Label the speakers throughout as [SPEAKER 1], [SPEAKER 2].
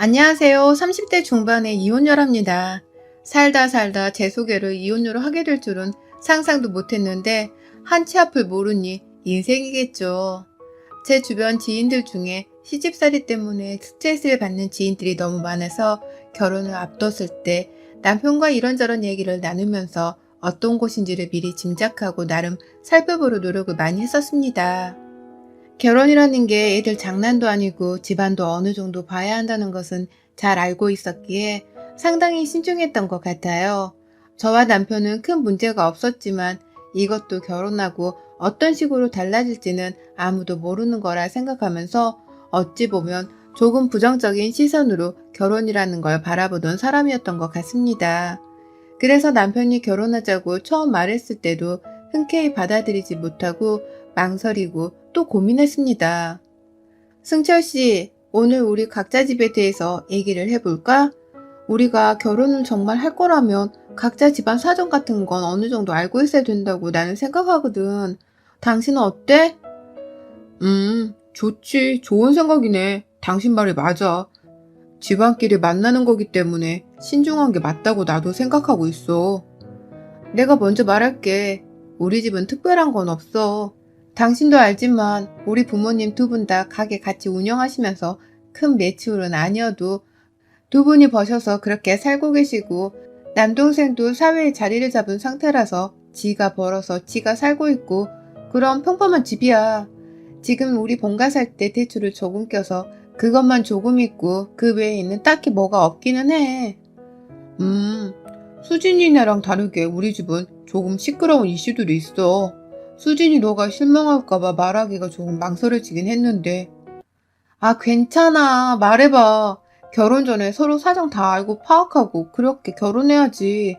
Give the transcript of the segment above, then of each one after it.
[SPEAKER 1] 안녕하세요. 30대 중반의 이혼녀랍니다. 살다 제 소개를 이혼녀로 하게 될 줄은 상상도 못했는데 한치 앞을 모르니 인생이겠죠. 제 주변 지인들 중에 시집살이 때문에 스트레스를 받는 지인들이 너무 많아서 결혼을 앞뒀을 때 남편과 이런저런 얘기를 나누면서 어떤 곳인지를 미리 짐작하고 나름 살펴보려 노력을 많이 했었습니다. 결혼이라는 게 애들 장난도 아니고 집안도 어느 정도 봐야 한다는 것은 잘 알고 있었기에 상당히 신중했던 것 같아요. 저와 남편은 큰 문제가 없었지만 이것도 결혼하고 어떤 식으로 달라질지는 아무도 모르는 거라 생각하면서 어찌 보면 조금 부정적인 시선으로 결혼이라는 걸 바라보던 사람이었던 것 같습니다. 그래서 남편이 결혼하자고 처음 말했을 때도 흔쾌히 받아들이지 못하고 망설이고 또 고민했습니다. 승철 씨, 오늘 우리 각자 집에 대해서 얘기를 해볼까? 우리가 결혼을 정말 할 거라면 각자 집안 사정 같은 건 어느 정도 알고 있어야 된다고 나는 생각하거든. 당신은 어때? 좋지. 좋은 생각이네. 당신 말이 맞아. 집안끼리 만나는 거기 때문에 신중한 게 맞다고 나도 생각하고 있어. 내가 먼저 말할게. 우리 집은 특별한 건 없어. 당신도 알지만 우리 부모님 두 분 다 가게 같이 운영하시면서 큰 매출은 아니어도 두 분이 버셔서 그렇게 살고 계시고 남동생도 사회에 자리를 잡은 상태라서 지가 벌어서 지가 살고 있고 그런 평범한 집이야. 지금 우리 본가 살 때 대출을 조금 껴서 그것만 조금 있고 그 외에는 딱히 뭐가 없기는 해. 음, 수진이네랑 다르게 우리 집은 조금 시끄러운 이슈들이 있어. 수진이 너가 실망할까봐 말하기가 조금 망설여지긴 했는데. 아, 괜찮아. 말해봐. 결혼 전에 서로 사정 다 알고 파악하고 그렇게 결혼해야지.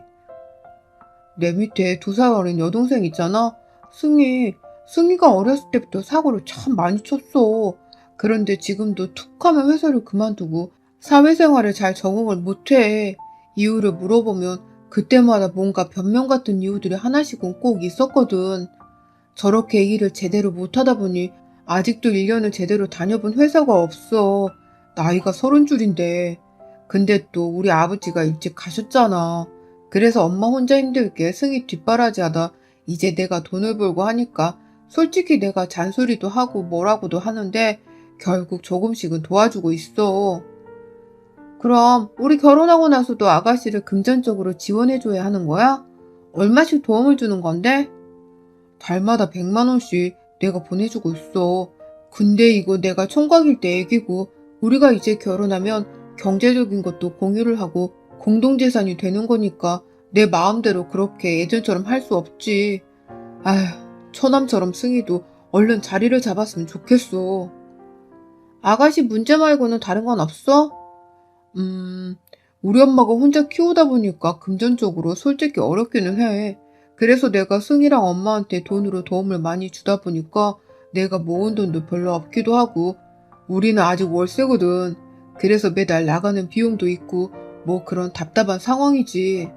[SPEAKER 1] 내 밑에 2살 어린 여동생 있잖아. 승희. 승희가 어렸을 때부터 사고를 참 많이 쳤어. 그런데 지금도 툭 하면 회사를 그만두고 사회생활에 잘 적응을 못해. 이유를 물어보면 그때마다 뭔가 변명 같은 이유들이 하나씩은 꼭 있었거든. 저렇게 일을 제대로 못하다 보니 아직도 1년을 제대로 다녀본 회사가 없어. 나이가 30 줄인데. 근데 또 우리 아버지가 일찍 가셨잖아. 그래서 엄마 혼자 힘들게 승희 뒷바라지하다 이제 내가 돈을 벌고 하니까 솔직히 내가 잔소리도 하고 뭐라고도 하는데 결국 조금씩은 도와주고 있어. 그럼 우리 결혼하고 나서도 아가씨를 금전적으로 지원해줘야 하는 거야? 얼마씩 도움을 주는 건데? 달마다 100만 원씩 내가 보내주고 있어. 근데 이거 내가 총각일 때 얘기고 우리가 이제 결혼하면 경제적인 것도 공유를 하고 공동재산이 되는 거니까 내 마음대로 그렇게 예전처럼 할 수 없지. 아휴, 처남처럼 승희도 얼른 자리를 잡았으면 좋겠어. 아가씨 문제 말고는 다른 건 없어? 음, 우리 엄마가 혼자 키우다 보니까 금전적으로 솔직히 어렵기는 해. 그래서 내가 승희랑 엄마한테 돈으로 도움을 많이 주다 보니까 내가 모은 돈도 별로 없기도 하고 우리는 아직 월세거든. 그래서 매달 나가는 비용도 있고 뭐 그런 답답한 상황이지.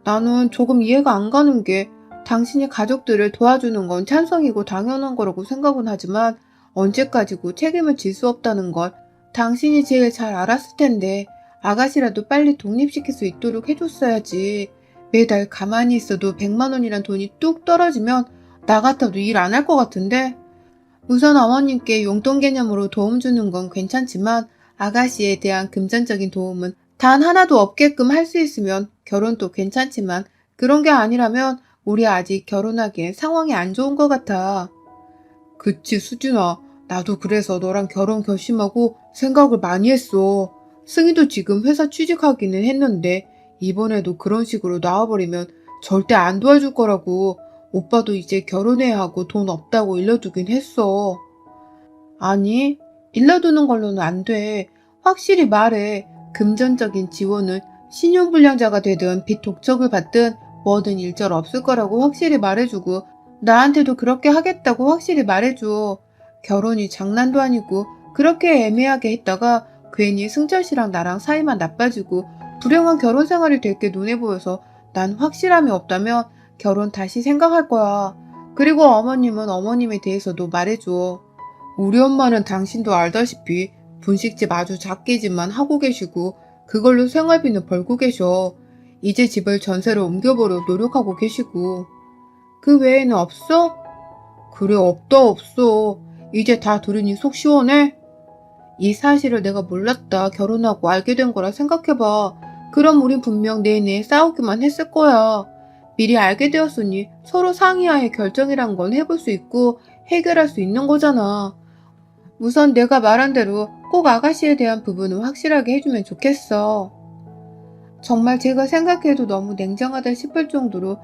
[SPEAKER 1] 나는 조금 이해가 안 가는 게 당신이 가족들을 도와주는 건 찬성이고 당연한 거라고 생각은 하지만 언제까지고 책임을 질 수 없다는 걸 당신이 제일 잘 알았을 텐데 아가씨라도 빨리 독립시킬 수 있도록 해줬어야지. 매달 가만히 있어도 100만 원이란 돈이 뚝 떨어지면 나 같아도 일 안 할 것 같은데? 우선 어머님께 용돈 개념으로 도움 주는 건 괜찮지만 아가씨에 대한 금전적인 도움은 단 하나도 없게끔 할 수 있으면 결혼도 괜찮지만 그런 게 아니라면 우리 아직 결혼하기엔 상황이 안 좋은 것 같아. 그치, 수진아. 나도 그래서 너랑 결혼 결심하고 생각을 많이 했어. 승희도 지금 회사 취직하기는 했는데 이번에도 그런 식으로 나와버리면 절대 안 도와줄 거라고. 오빠도 이제 결혼해야 하고 돈 없다고 일러두긴 했어. 아니, 일러두는 걸로는 안 돼. 확실히 말해. 금전적인 지원을 신용불량자가 되든 빚 독촉을 받든 뭐든 일절 없을 거라고 확실히 말해주고 나한테도 그렇게 하겠다고 확실히 말해줘. 결혼이 장난도 아니고 그렇게 애매하게 했다가 괜히 승철 씨랑 나랑 사이만 나빠지고 불행한 결혼 생활이 될 게 눈에 보여서 난 확실함이 없다면 결혼 다시 생각할 거야. 그리고 어머님은 어머님에 대해서도 말해줘. 우리 엄마는 당신도 알다시피 분식집 아주 작게지만 하고 계시고 그걸로 생활비는 벌고 계셔. 이제 집을 전세로 옮겨보려 노력하고 계시고. 그 외에는 없어? 그래, 없다 없어. 이제 다 들으니 속 시원해? 이 사실을 내가 몰랐다 결혼하고 알게 된 거라 생각해봐. 그럼 우린 분명 내내 싸우기만 했을 거야. 미리 알게 되었으니 서로 상의하에 결정이란 건 해볼 수 있고 해결할 수 있는 거잖아. 우선 내가 말한 대로 꼭 아가씨에 대한 부분은 확실하게 해주면 좋겠어. 정말 제가 생각해도 너무 냉정하다 싶을 정도로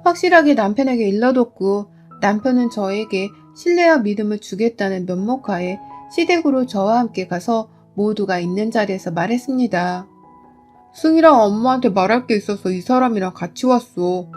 [SPEAKER 1] 확실하게 남편에게 일러뒀고 남편은 저에게 신뢰와 믿음을 주겠다는 면목하에 시댁으로 저와 함께 가서 모두가 있는 자리에서 말했습니다. 승희랑 엄마한테 말할 게 있어서 이 사람이랑 같이 왔어.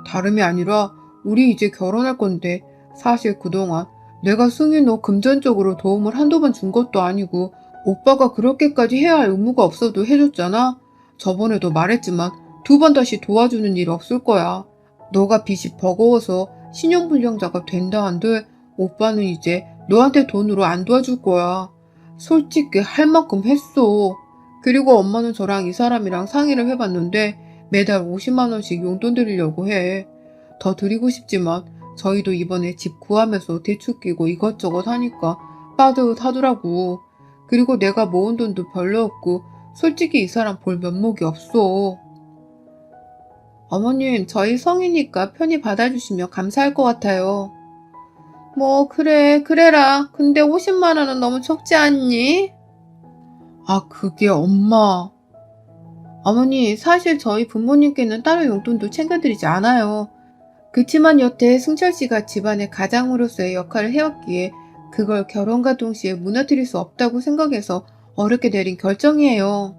[SPEAKER 1] 다름이 아니라 우리 이제 결혼할 건데 사실 그동안 내가 승희 너 금전적으로 도움을 한두 번 준 것도 아니고 오빠가 그렇게까지 해야 할 의무가 없어도 해줬잖아. 저번에도 말했지만 두 번 다시 도와주는 일 없을 거야. 너가 빚이 버거워서 신용불량자가 된다 한들 오빠는 이제 너한테 돈으로 안 도와줄 거야. 솔직히 할 만큼 했어. 그리고 엄마는 저랑 이 사람이랑 상의를 해봤는데 매달 50만 원씩 용돈 드리려고 해. 더 드리고 싶지만 저희도 이번에 집 구하면서 대출 끼고 이것저것 하니까 빠듯하더라고. 그리고 내가 모은 돈도 별로 없고 솔직히 이 사람 볼 면목이 없어. 어머님, 저희 성이니까 편히 받아주시면 감사할 것 같아요. 뭐 그래, 그래라. 근데 50만 원은 너무 적지 않니? 아, 그게 엄마. 어머니, 사실 저희 부모님께는 따로 용돈도 챙겨드리지 않아요. 그치만 여태 승철 씨가 집안의 가장으로서의 역할을 해왔기에 그걸 결혼과 동시에 무너뜨릴 수 없다고 생각해서 어렵게 내린 결정이에요.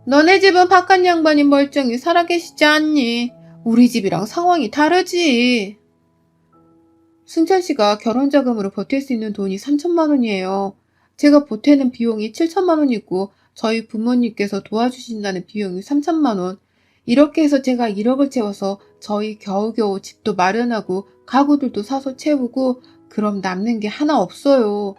[SPEAKER 1] 너네 집은 바깥 양반이 멀쩡히 살아계시지 않니? 우리 집이랑 상황이 다르지. 승철 씨가 결혼 자금으로 버틸 수 있는 돈이 3천만 원이에요. 제가 보태는 비용이 7천만 원이고 저희 부모님께서 도와주신다는 비용이 3천만 원. 이렇게 해서 제가 1억을 채워서 저희 겨우겨우 집도 마련하고 가구들도 사서 채우고 그럼 남는 게 하나 없어요.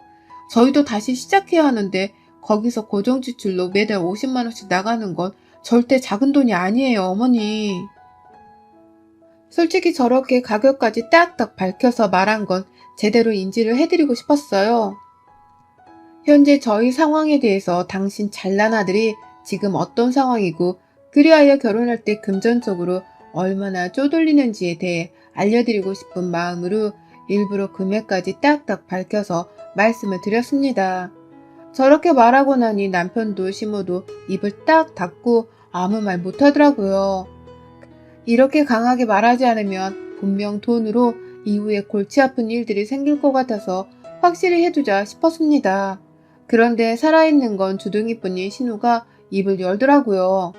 [SPEAKER 1] 저희도 다시 시작해야 하는데 거기서 고정지출로 매달 50만 원씩 나가는 건 절대 작은 돈이 아니에요, 어머니. 솔직히 저렇게 가격까지 딱딱 밝혀서 말한 건 제대로 인지를 해드리고 싶었어요. 현재 저희 상황에 대해서 당신 잘난 아들이 지금 어떤 상황이고 그리하여 결혼할 때 금전적으로 얼마나 쪼들리는지에 대해 알려드리고 싶은 마음으로 일부러 금액까지 딱딱 밝혀서 말씀을 드렸습니다. 저렇게 말하고 나니 남편도 시모도 입을 딱 닫고 아무 말 못하더라고요. 이렇게 강하게 말하지 않으면 분명 돈으로 이후에 골치 아픈 일들이 생길 것 같아서 확실히 해두자 싶었습니다. 그런데 살아있는 건 주둥이뿐인 신우가 입을 열더라고요.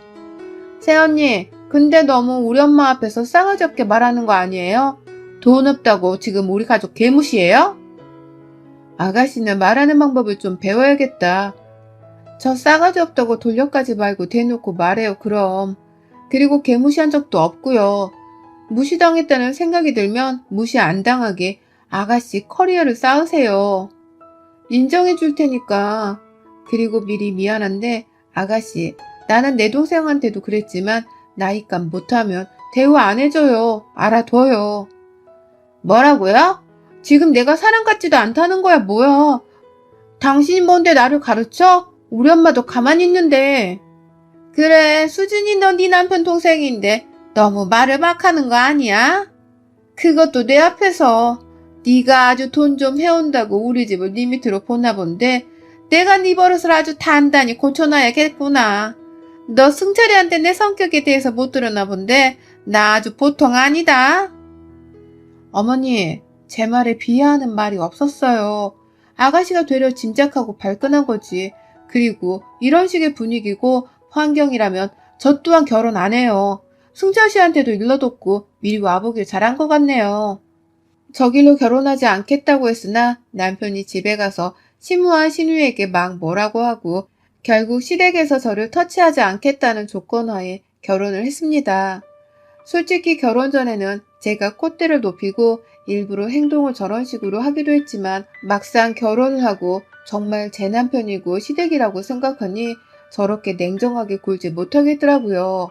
[SPEAKER 1] 새언니, 근데 너무 우리 엄마 앞에서 싸가지 없게 말하는 거 아니에요? 돈 없다고 지금 우리 가족 개무시해요? 아가씨는 말하는 방법을 좀 배워야겠다. 저 싸가지 없다고 돌려까지 말고 대놓고 말해요, 그럼. 그리고 개무시한 적도 없고요. 무시당했다는 생각이 들면 무시 안 당하게 아가씨 커리어를 쌓으세요. 인정해 줄 테니까. 그리고 미리 미안한데 아가씨, 나는 내 동생한테도 그랬지만 나이값 못하면 대우 안 해줘요. 알아둬요. 뭐라고요? 지금 내가 사람 같지도 않다는 거야, 뭐야. 당신이 뭔데 나를 가르쳐? 우리 엄마도 가만히 있는데. 그래, 수진이 너 네 남편 동생인데 너무 말을 막 하는 거 아니야? 그것도 내 앞에서. 네가 아주 돈 좀 해온다고 우리 집을 네 밑으로 보나 본데 내가 네 버릇을 아주 단단히 고쳐놔야겠구나. 너 승철이한테 내 성격에 대해서 못 들었나 본데 나 아주 보통 아니다. 어머니, 제 말에 비하하는 말이 없었어요. 아가씨가 되려 짐작하고 발끈한 거지. 그리고 이런 식의 분위기고 환경이라면 저 또한 결혼 안 해요. 승철 씨한테도 일러뒀고 미리 와보길 잘한 것 같네요. 저 길로 결혼하지 않겠다고 했으나 남편이 집에 가서 심우한 신우에게 막 뭐라고 하고 결국 시댁에서 저를 터치하지 않겠다는 조건하에 결혼을 했습니다. 솔직히 결혼 전에는 제가 콧대를 높이고 일부러 행동을 저런 식으로 하기도 했지만 막상 결혼을 하고 정말 제 남편이고 시댁이라고 생각하니 저렇게 냉정하게 굴지 못하겠더라고요.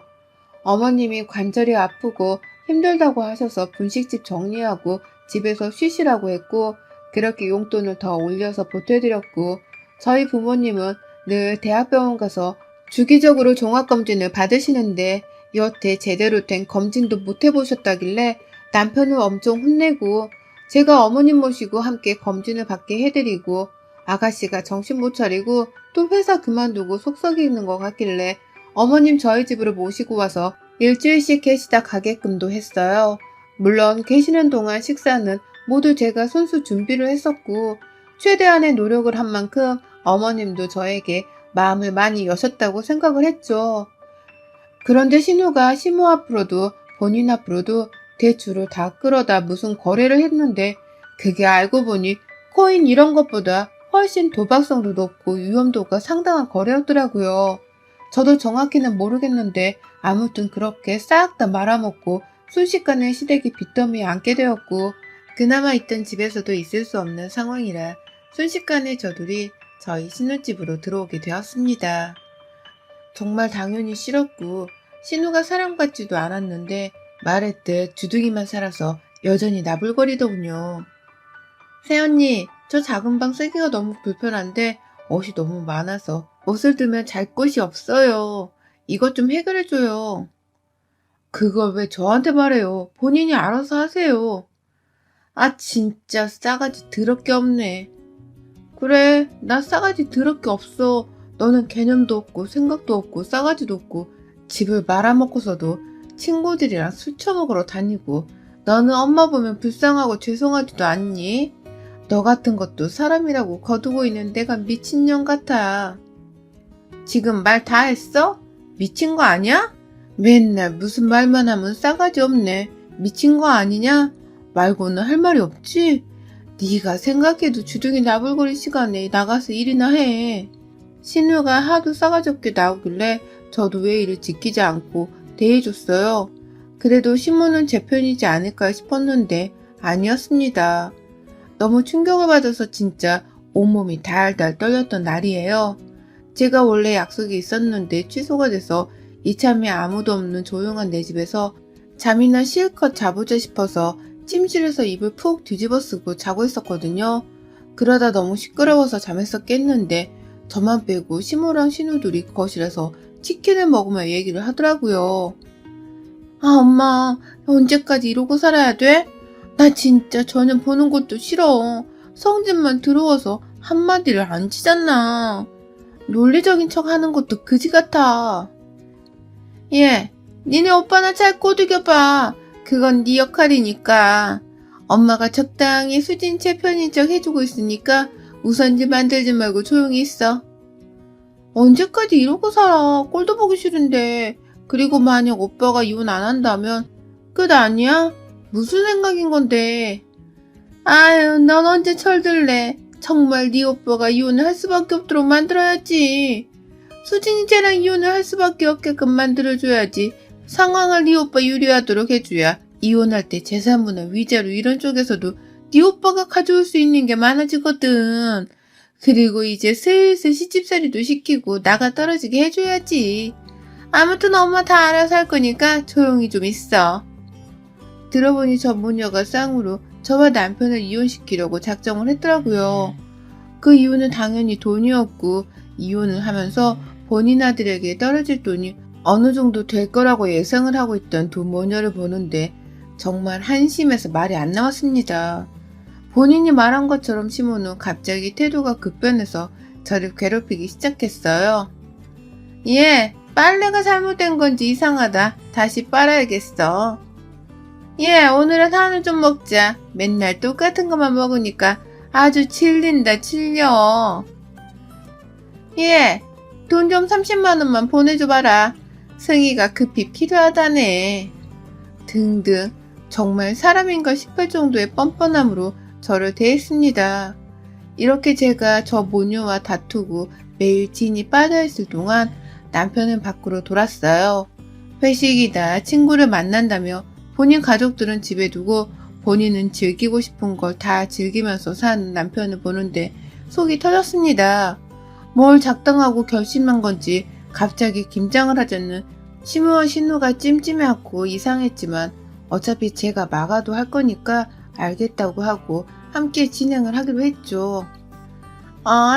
[SPEAKER 1] 어머님이 관절이 아프고 힘들다고 하셔서 분식집 정리하고 집에서 쉬시라고 했고 그렇게 용돈을 더 올려서 보태드렸고 저희 부모님은 늘 대학병원 가서 주기적으로 종합검진을 받으시는데 여태 제대로 된 검진도 못 해보셨다길래 남편을 엄청 혼내고 제가 어머님 모시고 함께 검진을 받게 해드리고 아가씨가 정신 못 차리고 또 회사 그만두고 속 썩이는 것 같길래 어머님 저희 집으로 모시고 와서 일주일씩 계시다 가게끔도 했어요. 물론 계시는 동안 식사는 모두 제가 손수 준비를 했었고 최대한의 노력을 한 만큼 어머님도 저에게 마음을 많이 여셨다고 생각을 했죠. 그런데 신우가 시모 앞으로도 본인 앞으로도 대출을 다 끌어다 무슨 거래를 했는데 그게 알고 보니 코인 이런 것보다 훨씬 도박성도 높고 위험도가 상당한 거래였더라고요. 저도 정확히는 모르겠는데 아무튼 그렇게 싹 다 말아먹고 순식간에 시댁이 빚더미에 앉게 되었고 그나마 있던 집에서도 있을 수 없는 상황이라 순식간에 저들이 저희 신혼집으로 들어오게 되었습니다. 정말 당연히 싫었고 신우가 사람 같지도 않았는데 말했듯 주둥이만 살아서 여전히 나불거리더군요. 새언니, 저 작은 방 쓰기가 너무 불편한데 옷이 너무 많아서 옷을 두면 잘 곳이 없어요. 이것 좀 해결해줘요. 그걸 왜 저한테 말해요? 본인이 알아서 하세요. 아 진짜 싸가지 더럽게 없네. 그래, 나 싸가지 더럽게 없어. 너는 개념도 없고 생각도 없고 싸가지도 없고 집을 말아먹고서도 친구들이랑 술 처먹으러 다니고 너는 엄마 보면 불쌍하고 죄송하지도 않니? 너 같은 것도 사람이라고 거두고 있는 내가 미친년 같아. 지금 말 다 했어? 미친 거 아니야? 맨날 무슨 말만 하면 싸가지 없네. 미친 거 아니냐? 말고는 할 말이 없지? 네가 생각해도 주둥이 나불거릴 시간에 나가서 일이나 해. 신우가 하도 싸가지 없게 나오길래 저도 예의를 지키지 않고 대해줬어요. 그래도 신부는 제 편이지 않을까 싶었는데 아니었습니다. 너무 충격을 받아서 진짜 온몸이 달달 떨렸던 날이에요. 제가 원래 약속이 있었는데 취소가 돼서 이참에 아무도 없는 조용한 내 집에서 잠이나 실컷 자보자 싶어서 침실에서 이불 푹 뒤집어 쓰고 자고 있었거든요. 그러다 너무 시끄러워서 잠에서 깼는데 저만 빼고 시모랑 신우들이 거실에서 치킨을 먹으며 얘기를 하더라고요. 아 엄마 언제까지 이러고 살아야 돼? 나 진짜 저녁 보는 것도 싫어. 성질만 들어와서 한마디를 안 치잖아. 논리적인 척 하는 것도 그지 같아. 예, 니네 오빠나 잘 꼬드겨봐. 그건 네 역할이니까. 엄마가 적당히 수진 제 편인 척 해주고 있으니까 우선지 만들지 말고 조용히 있어. 언제까지 이러고 살아. 꼴도 보기 싫은데. 그리고 만약 오빠가 이혼 안 한다면 끝 아니야? 무슨 생각인 건데. 아유, 넌 언제 철들래. 정말 네 오빠가 이혼을 할 수밖에 없도록 만들어야지. 수진이 쟤랑 이혼을 할 수밖에 없게끔 만들어줘야지. 상황을 네 오빠 유리하도록 해줘야 이혼할 때 재산분할 위자료 이런 쪽에서도 네 오빠가 가져올 수 있는 게 많아지거든. 그리고 이제 슬슬 시집살이도 시키고 나가 떨어지게 해줘야지. 아무튼 엄마 다 알아서 할 거니까 조용히 좀 있어. 들어보니 저 모녀가 쌍으로 저와 남편을 이혼시키려고 작정을 했더라고요. 그 이유는 당연히 돈이었고 이혼을 하면서 본인 아들에게 떨어질 돈이 어느 정도 될 거라고 예상을 하고 있던 두 모녀를 보는데 정말 한심해서 말이 안 나왔습니다. 본인이 말한 것처럼 시모는 갑자기 태도가 급변해서 저를 괴롭히기 시작했어요. 예, 빨래가 잘못된 건지 이상하다. 다시 빨아야겠어. 예, 오늘은 한우 좀 먹자. 맨날 똑같은 것만 먹으니까 아주 질린다, 질려. 예, 돈 좀 30만 원만 보내줘봐라. 승희가 급히 필요하다네. 등등 정말 사람인가 싶을 정도의 뻔뻔함으로 저를 대했습니다. 이렇게 제가 저 모녀와 다투고 매일 진이 빠져있을 동안 남편은 밖으로 돌았어요. 회식이다 친구를 만난다며 본인 가족들은 집에 두고 본인은 즐기고 싶은 걸 다 즐기면서 사는 남편을 보는데 속이 터졌습니다. 뭘 작당하고 결심한 건지 갑자기 김장을 하자는 심우와 신우가 찜찜해하고 이상했지만 어차피 제가 막아도 할 거니까 알겠다고 하고 함께 진행을 하기로 했죠.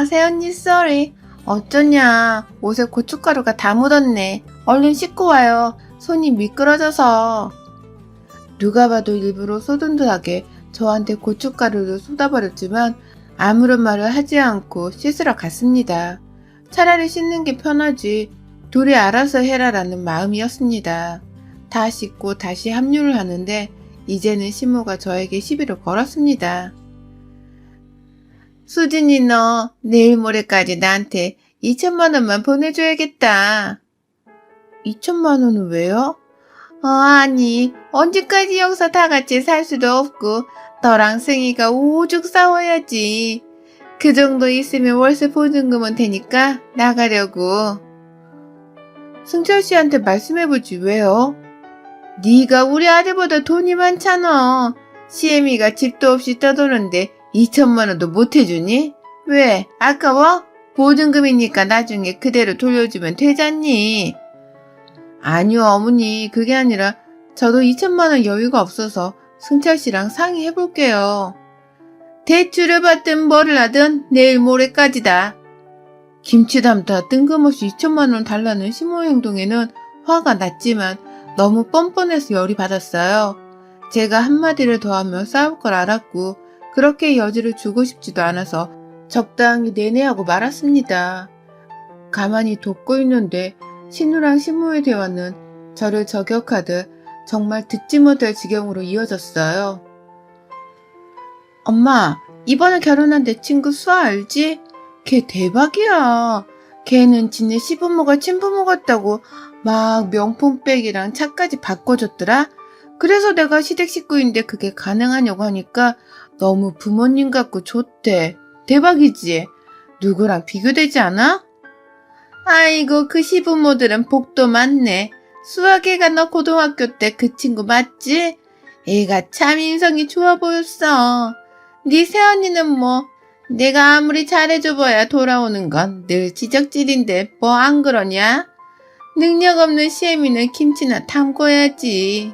[SPEAKER 1] 새언니 쏘리. 어쩌냐. 옷에 고춧가루가 다 묻었네. 얼른 씻고 와요. 손이 미끄러져서. 누가 봐도 일부러 쏟은 듯하게 저한테 고춧가루를 쏟아버렸지만 아무런 말을 하지 않고 씻으러 갔습니다. 차라리 씻는 게 편하지 둘이 알아서 해라라는 마음이었습니다. 다 씻고 다시 합류를 하는데 이제는 시모가 저에게 시비를 걸었습니다. 수진이 너 내일 모레까지 나한테 2천만 원만 보내줘야겠다. 2천만 원은 왜요? 아니 언제까지 여기서 다 같이 살 수도 없고 너랑 승희가 오죽 싸워야지. 그 정도 있으면 월세 보증금은 되니까 나가려고. 승철 씨한테 말씀해보지 왜요? 네가 우리 아들보다 돈이 많잖아. 시애미가 집도 없이 떠도는데 2천만 원도 못 해주니? 왜? 아까워? 보증금이니까 나중에 그대로 돌려주면 되잖니. 아니요 어머니 그게 아니라 저도 2천만 원 여유가 없어서 승철 씨랑 상의해볼게요. 대출을 받든 뭐를 하든 내일 모레까지다. 김치 담다 뜬금없이 2천만 원 달라는 시모 행동에는 화가 났지만 너무 뻔뻔해서 열이 받았어요. 제가 한마디를 더하면 싸울 걸 알았고 그렇게 여지를 주고 싶지도 않아서 적당히 내내하고 말았습니다. 가만히 돕고 있는데 신우랑 시모의 대화는 저를 저격하듯 정말 듣지 못할 지경으로 이어졌어요. 엄마, 이번에 결혼한 내 친구 수아 알지? 걔 대박이야. 걔는 지네 시부모가 친부모 같다고 막 명품백이랑 차까지 바꿔줬더라. 그래서 내가 시댁 식구인데 그게 가능하냐고 하니까 너무 부모님 같고 좋대. 대박이지? 누구랑 비교되지 않아? 아이고 그 시부모들은 복도 많네. 수아걔가 너 고등학교 때 그 친구 맞지? 애가 참 인성이 좋아 보였어. 네 새언니는 뭐 내가 아무리 잘해줘봐야 돌아오는 건 늘 지적질인데 뭐 안 그러냐? 능력 없는 시애미는 김치나 담궈야지.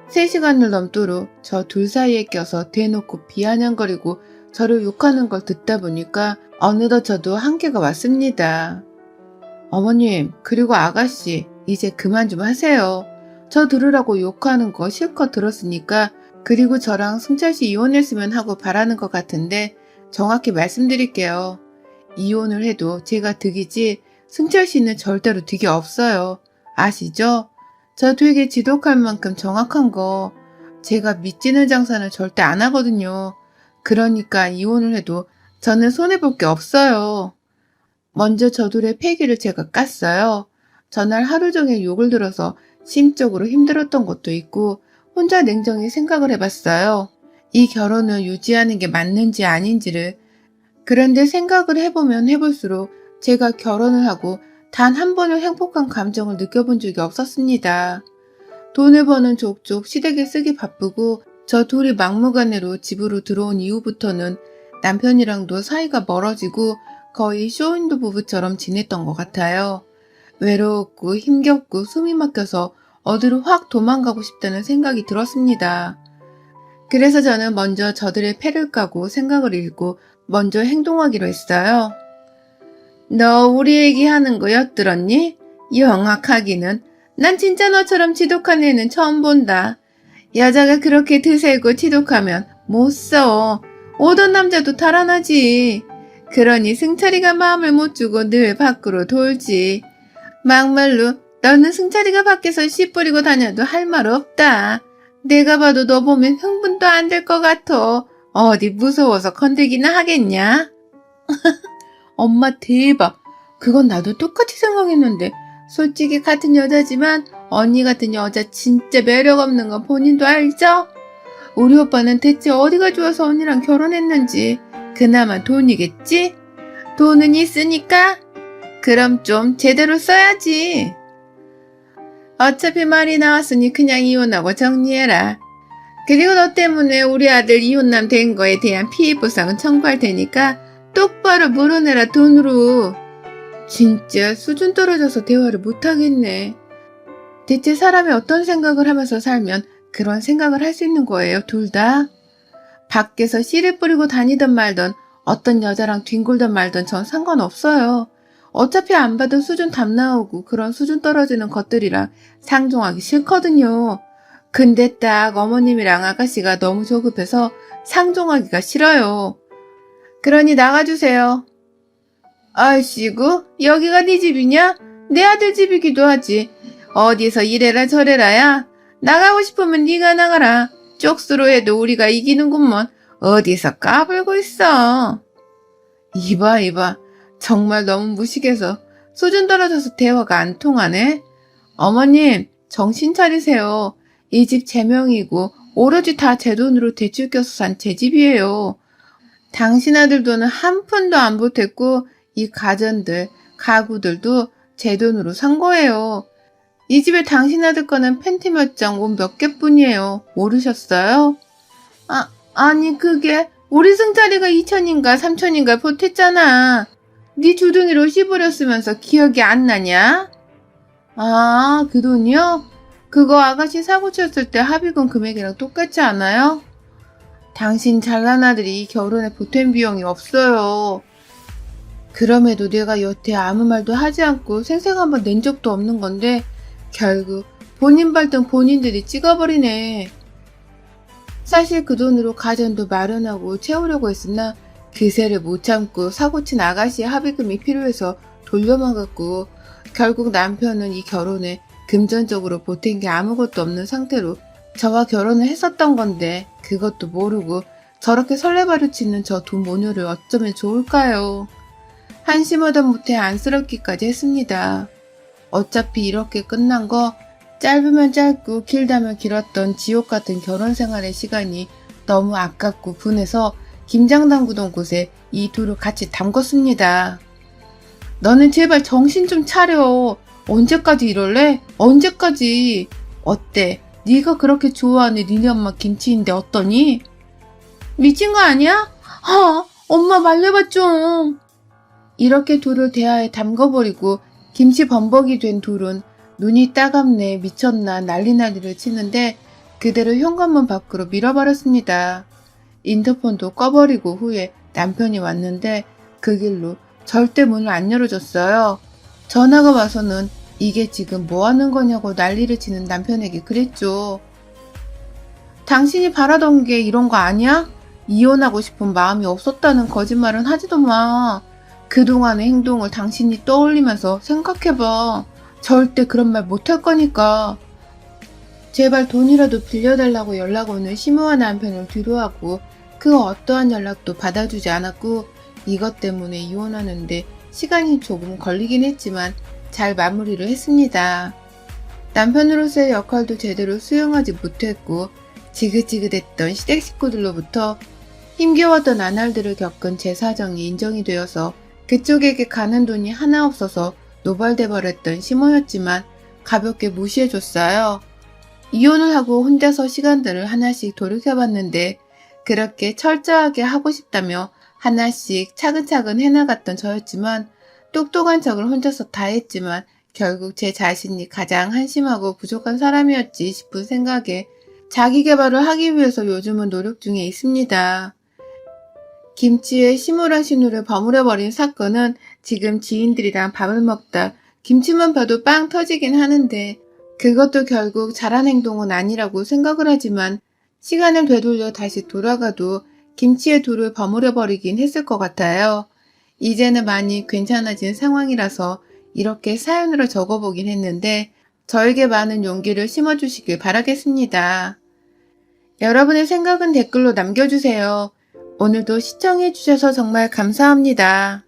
[SPEAKER 1] 3시간을 넘도록 저 둘 사이에 껴서 대놓고 비아냥거리고 저를 욕하는 걸 듣다 보니까 어느덧 저도 한계가 왔습니다. 어머님, 그리고 아가씨, 이제 그만 좀 하세요. 저 들으라고 욕하는 거 실컷 들었으니까 그리고 저랑 승철씨 이혼했으면 하고 바라는 것 같은데 정확히 말씀드릴게요. 이혼을 해도 제가 득이지 승철씨는 절대로 득이 없어요. 아시죠? 저 되게 지독할 만큼 정확한 거 제가 믿지는 장사는 절대 안 하거든요. 그러니까 이혼을 해도 저는 손해볼 게 없어요. 먼저 저둘의 패기를 제가 깠어요. 전날 하루 종일 욕을 들어서 심적으로 힘들었던 것도 있고 혼자 냉정히 생각을 해봤어요. 이 결혼을 유지하는 게 맞는지 아닌지를. 그런데 생각을 해보면 해볼수록 제가 결혼을 하고 단 한 번의 행복한 감정을 느껴본 적이 없었습니다. 돈을 버는 족족 시댁에 쓰기 바쁘고 저 둘이 막무가내로 집으로 들어온 이후부터는 남편이랑도 사이가 멀어지고 거의 쇼윈도 부부처럼 지냈던 것 같아요. 외로웠고 힘겹고 숨이 막혀서 어디로 확 도망가고 싶다는 생각이 들었습니다. 그래서 저는 먼저 저들의 패를 까고 생각을 읽고 먼저 행동하기로 했어요. 너 우리 얘기하는 거 엿들었니? 영악하기는. 난 진짜 너처럼 지독한 애는 처음 본다. 여자가 그렇게 드세고 지독하면 못 써. 오던 남자도 달아나지. 그러니 승철이가 마음을 못 주고 늘 밖으로 돌지. 막말로 너는 승철이가 밖에서 씨 뿌리고 다녀도 할 말 없다. 내가 봐도 너 보면 흥분도 안 될 것 같아. 어디 무서워서 건들기나 하겠냐? 엄마 대박. 그건 나도 똑같이 생각했는데 솔직히 같은 여자지만 언니 같은 여자 진짜 매력 없는 건 본인도 알죠? 우리 오빠는 대체 어디가 좋아서 언니랑 결혼했는지. 그나마 돈이겠지? 돈은 있으니까? 그럼 좀 제대로 써야지. 어차피 말이 나왔으니 그냥 이혼하고 정리해라. 그리고 너 때문에 우리 아들 이혼남 된 거에 대한 피해보상은 청구할 테니까 똑바로 물어내라 돈으로. 진짜 수준 떨어져서 대화를 못하겠네. 대체 사람이 어떤 생각을 하면서 살면 그런 생각을 할 수 있는 거예요, 둘 다? 밖에서 씨를 뿌리고 다니던 말던 어떤 여자랑 뒹굴던 말던 전 상관없어요. 어차피 안 봐도 수준 답 나오고 그런 수준 떨어지는 것들이랑 상종하기 싫거든요. 근데 딱 어머님이랑 아가씨가 너무 조급해서 상종하기가 싫어요. 그러니 나가주세요. 아이씨구, 여기가 네 집이냐? 내 아들 집이기도 하지. 어디서 이래라 저래라야. 나가고 싶으면 네가 나가라. 쪽수로 해도 우리가 이기는구먼. 어디서 까불고 있어. 이봐. 정말 너무 무식해서 수준 떨어져서 대화가 안 통하네. 어머님, 정신 차리세요. 이 집 제 명이고 오로지 다 제 돈으로 대출 껴서 산 제 집이에요. 당신 아들 돈은 한 푼도 안 보탰고 이 가전들, 가구들도 제 돈으로 산 거예요. 이 집에 당신 아들 거는 팬티 몇 장, 옷 몇 개뿐이에요. 모르셨어요? 아니 그게 우리 승자리가 2천인가 3천인가 보탰잖아. 네 주둥이로 씹으렸으면서 기억이 안 나냐? 아, 그 돈이요? 그거 아가씨 사고 쳤을 때 합의금 금액이랑 똑같지 않아요? 당신 잘난 아들이 결혼에 보탬 비용이 없어요. 그럼에도 내가 여태 아무 말도 하지 않고 생생 한번 낸 적도 없는 건데 결국 본인 발등 본인들이 찍어버리네. 사실 그 돈으로 가전도 마련하고 채우려고 했으나 그새를 못 참고 사고친 아가씨의 합의금이 필요해서 돌려막았고 결국 남편은 이 결혼에 금전적으로 보탠 게 아무것도 없는 상태로 저와 결혼을 했었던 건데 그것도 모르고 저렇게 설레발을 치는 저 두 모녀를 어쩌면 좋을까요? 한심하다 못해 안쓰럽기까지 했습니다. 어차피 이렇게 끝난 거 짧으면 짧고 길다면 길었던 지옥 같은 결혼 생활의 시간이 너무 아깝고 분해서 김장 담그던 곳에 이 둘을 같이 담궜습니다. 너는 제발 정신 좀 차려. 언제까지 이럴래? 언제까지? 어때? 네가 그렇게 좋아하는 니네 엄마 김치인데 어떠니? 미친 거 아니야? 엄마 말려봐 좀. 이렇게 둘을 대하에 담궈버리고 김치 범벅이 된 둘은 눈이 따갑네 미쳤나 난리난리를 치는데 그대로 현관문 밖으로 밀어버렸습니다. 인터폰도 꺼버리고 후에 남편이 왔는데 그 길로 절대 문을 안 열어줬어요. 전화가 와서는 이게 지금 뭐 하는 거냐고 난리를 치는 남편에게 그랬죠. 당신이 바라던 게 이런 거 아니야? 이혼하고 싶은 마음이 없었다는 거짓말은 하지도 마. 그동안의 행동을 당신이 떠올리면서 생각해봐. 절대 그런 말 못할 거니까. 제발 돈이라도 빌려달라고 연락 오는 심오한 남편을 뒤로하고 그 어떠한 연락도 받아주지 않았고 이것 때문에 이혼하는데 시간이 조금 걸리긴 했지만 잘 마무리를 했습니다. 남편으로서의 역할도 제대로 수행하지 못했고 지긋지긋했던 시댁 식구들로부터 힘겨웠던 나날들을 겪은 제 사정이 인정이 되어서 그쪽에게 가는 돈이 하나 없어서 노발돼 버렸던 심호였지만 가볍게 무시해줬어요. 이혼을 하고 혼자서 시간들을 하나씩 돌이켜봤는데 그렇게 철저하게 하고 싶다며 하나씩 차근차근 해나갔던 저였지만 똑똑한 척을 혼자서 다 했지만 결국 제 자신이 가장 한심하고 부족한 사람이었지 싶은 생각에 자기 개발을 하기 위해서 요즘은 노력 중에 있습니다. 김치에 시무랑 신우를 버무려버린 사건은 지금 지인들이랑 밥을 먹다 김치만 봐도 빵 터지긴 하는데 그것도 결국 잘한 행동은 아니라고 생각을 하지만 시간을 되돌려 다시 돌아가도 김치에 돌을 버무려버리긴 했을 것 같아요. 이제는 많이 괜찮아진 상황이라서 이렇게 사연으로 적어보긴 했는데 저에게 많은 용기를 심어주시길 바라겠습니다. 여러분의 생각은 댓글로 남겨주세요. 오늘도 시청해주셔서 정말 감사합니다.